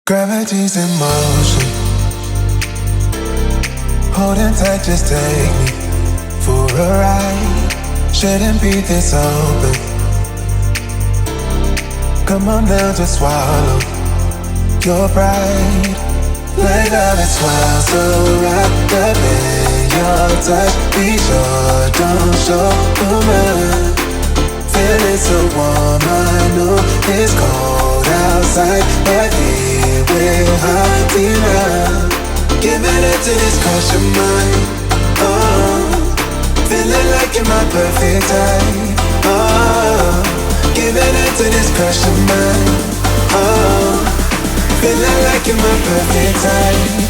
Gravity's in motion, holding tight, just take me for a ride. Shouldn't be this open. Come on now, just swallow your pride. Like how it swells, so wrapped up in your touch. Be sure, don't show the man. Feeling so warm, I know it's cold outside, but here we're hiding out. Giving it to this crush of mine. Feeling like you're my perfect type. Giving it to this crush of mine. Feeling like you're my perfect type.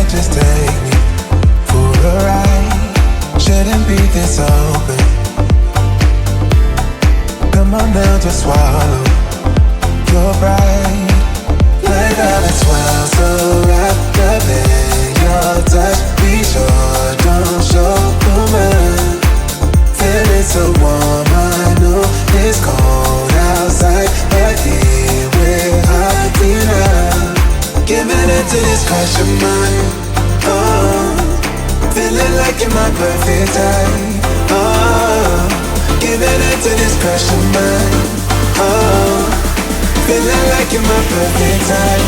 Just take me for a ride. Shouldn't be this open. Come on now, just swallow your pride. Like how it swells, so wrapped up in your touch. Be sure, don't show the man. Feeling so warm, I know it's cold outside, but here we're hiding out. Giving it to this crush of mine. Feeling like you're my perfect type. Giving it to this crush of mine. Feeling like you're my perfect type.